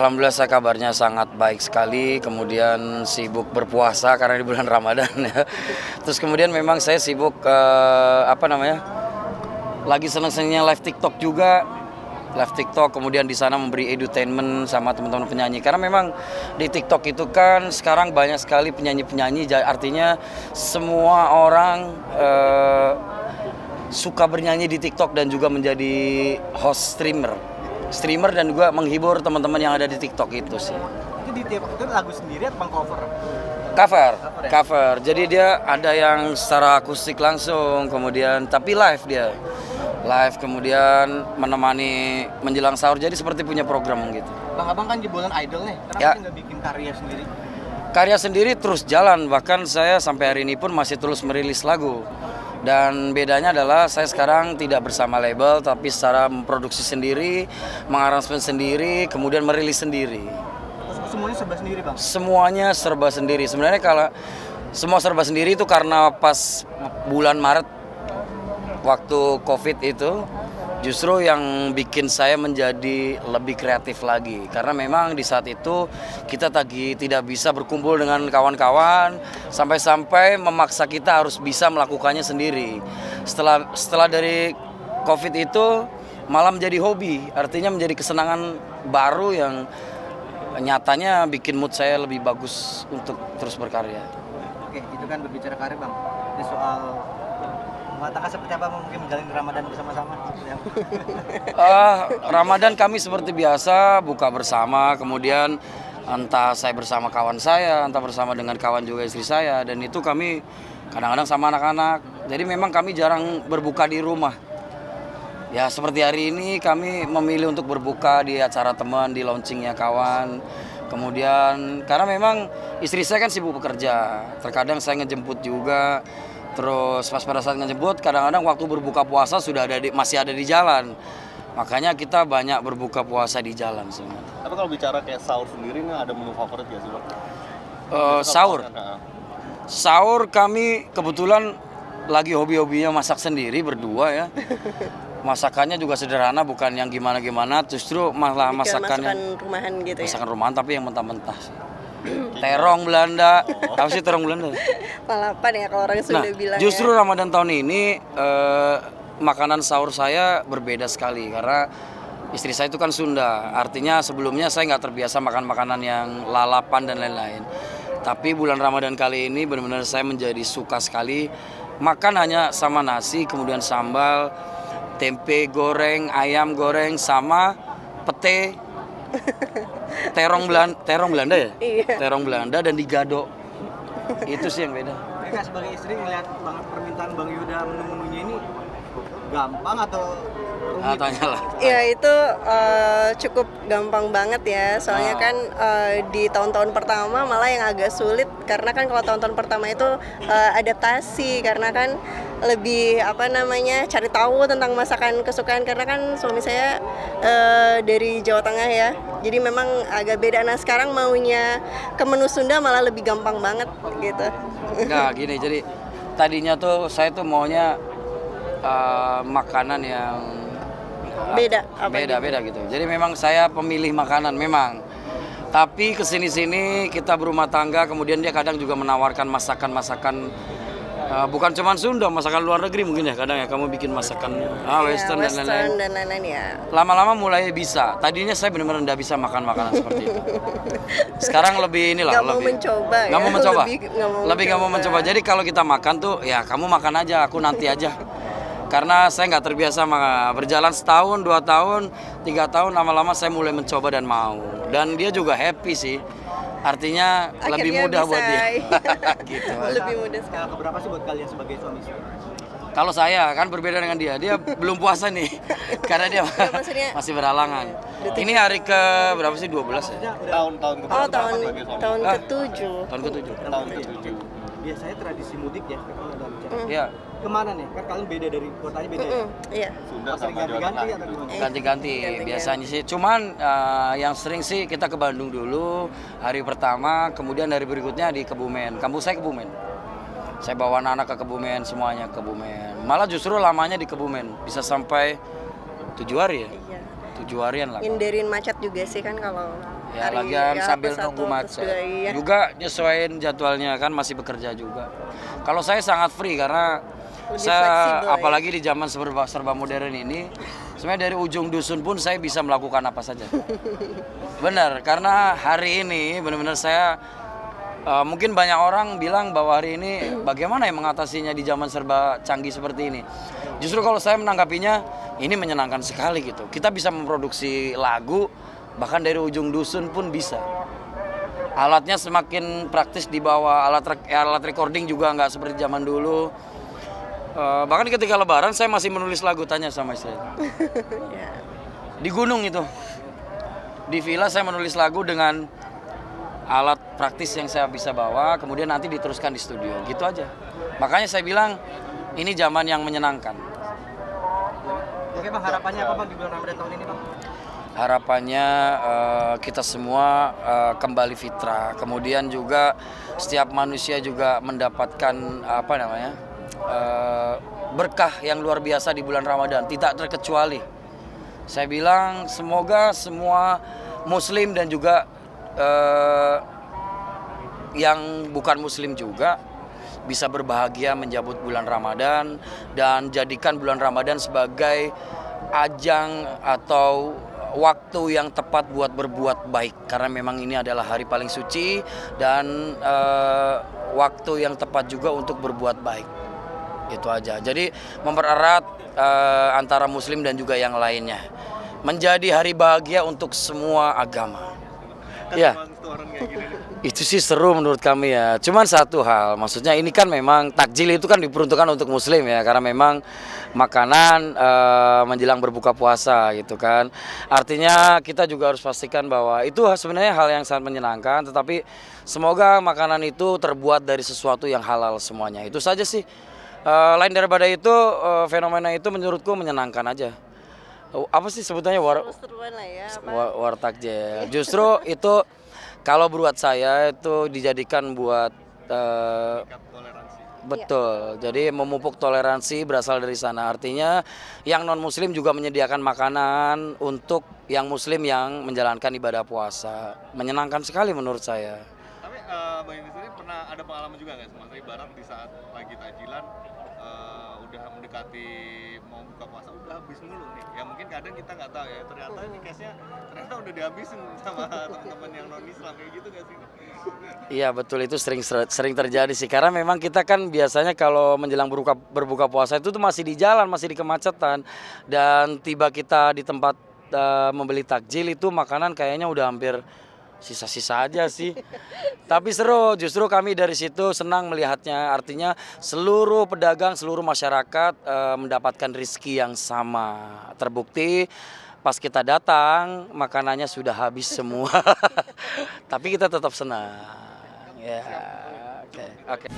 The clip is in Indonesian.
Alhamdulillah saya kabarnya sangat baik sekali, kemudian sibuk berpuasa karena di bulan Ramadan ya. Terus kemudian memang saya sibuk lagi seneng-senengnya live TikTok juga. Live TikTok, kemudian di sana memberi edutainment sama teman-teman penyanyi. Karena memang di TikTok itu kan sekarang banyak sekali penyanyi-penyanyi, artinya semua orang suka bernyanyi di TikTok dan juga menjadi host streamer dan juga menghibur teman-teman yang ada di TikTok itu sih. Itu di tiap itu lagu sendiri atau cover? Cover. Jadi dia ada yang secara akustik langsung, kemudian tapi live dia. Live kemudian menemani menjelang sahur, jadi seperti punya program gitu. Bang Abang kan jebolan idol nih, kenapa Ya. nggak bikin karya sendiri? Karya sendiri terus jalan, bahkan saya sampai hari ini pun masih terus merilis lagu. Dan bedanya adalah saya sekarang tidak bersama label, tapi secara memproduksi sendiri, mengaransemen sendiri, kemudian merilis sendiri. Semuanya serba sendiri Bang? Semuanya serba sendiri. Sebenarnya kalau semua serba sendiri itu karena pas bulan Maret waktu COVID itu justru yang bikin saya menjadi lebih kreatif lagi. Karena memang di saat itu kita tidak bisa berkumpul dengan kawan-kawan, sampai-sampai memaksa kita harus bisa melakukannya sendiri. Setelah dari COVID itu malah menjadi hobi, artinya menjadi kesenangan baru yang nyatanya bikin mood saya lebih bagus untuk terus berkarya. Oke, itu kan berbicara karya Bang. Ini soal mengatakan seperti apa mungkin menjalani Ramadan bersama-sama. Ramadan kami seperti biasa buka bersama, kemudian entah saya bersama kawan saya, entah bersama dengan kawan juga istri saya, dan itu kami kadang-kadang sama anak-anak. Jadi memang kami jarang berbuka di rumah. Ya seperti hari ini kami memilih untuk berbuka di acara teman, di launchingnya kawan. Kemudian karena memang istri saya kan sibuk bekerja, terkadang saya ngejemput juga. Terus pas pada saat ngejemput, kadang-kadang waktu berbuka puasa masih ada di jalan. Makanya kita banyak berbuka puasa di jalan semua. Tapi kalau bicara kayak sahur sendiri nih, ada menu favorit gak sih Bang? Sahur kami kebetulan lagi hobi-hobinya masak sendiri berdua ya. Masakannya juga sederhana, bukan yang gimana-gimana, justru malah masakan rumahan gitu ya. Masakan rumahan tapi yang mentah-mentah. Terong Belanda. Apa sih terong Belanda? Lalapan ya kalau orang Sunda bilang. Justru ya. Ramadan tahun ini makanan sahur saya berbeda sekali karena istri saya itu kan Sunda. Artinya sebelumnya saya nggak terbiasa makan makanan yang lalapan dan lain-lain. Tapi bulan Ramadan kali ini benar-benar saya menjadi suka sekali makan hanya sama nasi, kemudian sambal, tempe goreng, ayam goreng, sama pete. Terong Belanda ya? Iya. Terong Belanda dan digado. Itu sih yang beda. Mereka sebagai istri ngeliat permintaan Bang Yuda menu-menunya ini gampang atau rumit? Tanyalah. Ya itu cukup gampang banget ya. Soalnya kan di tahun-tahun pertama malah yang agak sulit karena kan kalau tahun-tahun pertama itu adaptasi karena kan lebih cari tahu tentang masakan kesukaan karena kan suami saya dari Jawa Tengah ya. Jadi memang agak beda. Nah sekarang maunya ke menu Sunda malah lebih gampang banget gitu. Nah gini, jadi tadinya tuh saya tuh maunya makanan yang beda gitu. Jadi memang saya pemilih makanan memang. Tapi kesini-sini kita berumah tangga, kemudian dia kadang juga menawarkan masakan-masakan bukan cuma Sunda, masakan luar negeri mungkin ya kadang ya kamu bikin masakan Western dan lain-lain ya. Lama-lama mulai bisa. Tadinya saya benar-benar tidak bisa makan makanan seperti itu. Sekarang lebih Nggak mau mencoba. Lebih nggak mau mencoba. Jadi kalau kita makan tuh ya kamu makan aja, aku nanti aja. Karena saya nggak terbiasa berjalan setahun, 2 tahun, 3 tahun, lama-lama saya mulai mencoba dan mau. Dan dia juga happy sih. Artinya akhirnya lebih mudah bisa. buat dia. Gitu. Lebih mudah sekali. Keberapa sih buat kalian sebagai suami istri? Kalau saya kan berbeda dengan dia belum puasa nih. Karena dia masih berhalangan. Ini hari ke berapa sih? 12 ya? Tahun Tahun ke-7. Tahun ke-7. Tahun ke-7. Biasanya tradisi mudik ya kalau ada bicara. Iya. Kemana nih? Kan kalian beda dari kotanya beda ya? Iya. Sunda Sering sama Jawa ganti-ganti Tengah. atau gimana? Ganti-ganti biasanya sih. Cuman yang sering sih kita ke Bandung dulu hari pertama, kemudian hari berikutnya di Kebumen. Kampus saya Kebumen. Saya bawa anak-anak ke Kebumen, semuanya ke Kebumen. Malah justru lamanya di Kebumen, bisa sampai 7 hari ya. Iya. 7 harian lah. Ngindarin macet juga sih kan kalau Ya, hari lagian sambil plus 1, nunggu plus macet. 2, iya. Juga nyesuaiin jadwalnya kan masih bekerja juga. Kalau saya sangat free karena Lebih saya fleksibel, ya. apalagi di zaman serba modern ini, sebenarnya dari ujung dusun pun saya bisa melakukan apa saja. Benar, karena hari ini benar-benar saya mungkin banyak orang bilang bahwa hari ini bagaimana ya mengatasinya di zaman serba canggih seperti ini. Justru kalau saya menanggapinya ini menyenangkan sekali gitu. Kita bisa memproduksi lagu bahkan dari ujung dusun pun bisa. Alatnya semakin praktis dibawa, alat recording juga nggak seperti zaman dulu. Bahkan ketika lebaran saya masih menulis lagu, tanya sama istri. Ya. Di gunung itu. Di villa saya menulis lagu dengan alat praktis yang saya bisa bawa, kemudian nanti diteruskan di studio. Gitu aja. Makanya saya bilang ini zaman yang menyenangkan. Oke bang, harapannya apa bang di bulan Ramadan tahun ini bang? Harapannya kita semua kembali fitrah. Kemudian juga setiap manusia juga mendapatkan berkah yang luar biasa di bulan Ramadan, tidak terkecuali. Saya bilang semoga semua muslim dan juga yang bukan muslim juga bisa berbahagia menjabut bulan Ramadan dan jadikan bulan Ramadan sebagai ajang atau waktu yang tepat buat berbuat baik, karena memang ini adalah hari paling suci dan waktu yang tepat juga untuk berbuat baik. Itu aja. Jadi mempererat antara muslim dan juga yang lainnya. Menjadi hari bahagia untuk semua agama. Ya. Itu sih seru menurut kami ya. Cuman satu hal, maksudnya ini kan memang takjil itu kan diperuntukkan untuk muslim ya, karena memang makanan menjelang berbuka puasa gitu kan. Artinya kita juga harus pastikan bahwa itu sebenarnya hal yang sangat menyenangkan, tetapi semoga makanan itu terbuat dari sesuatu yang halal semuanya. Itu saja sih. Lain daripada itu fenomena itu menurutku menyenangkan aja. Apa sih sebutannya Seru-seruan lah ya. war takjil. Justru itu kalau buat saya itu dijadikan buat betul. Jadi memupuk toleransi berasal dari sana. Artinya yang non muslim juga menyediakan makanan untuk yang muslim yang menjalankan ibadah puasa. Menyenangkan sekali menurut saya. Tapi Bang Yudi sendiri pernah ada pengalaman juga nggak, sementara ibarat di saat lagi takjilan udah mendekati mau buka puasa udah habis mulu nih. Ya mungkin kadang kita nggak tahu ya, ternyata ini case-nya ternyata udah dihabisin sama teman-teman yang non Islam, kayak gitu nggak sih? Iya betul, itu sering terjadi sih, karena memang kita kan biasanya kalau menjelang berbuka puasa itu tuh masih di jalan, masih di kemacetan, dan tiba kita di tempat membeli takjil itu makanan kayaknya udah hampir sisa-sisa aja sih. Tapi seru, justru kami dari situ senang melihatnya. Artinya seluruh pedagang, seluruh masyarakat mendapatkan rezeki yang sama. Terbukti pas kita datang makanannya sudah habis semua. Tapi kita tetap senang. Ya, oke.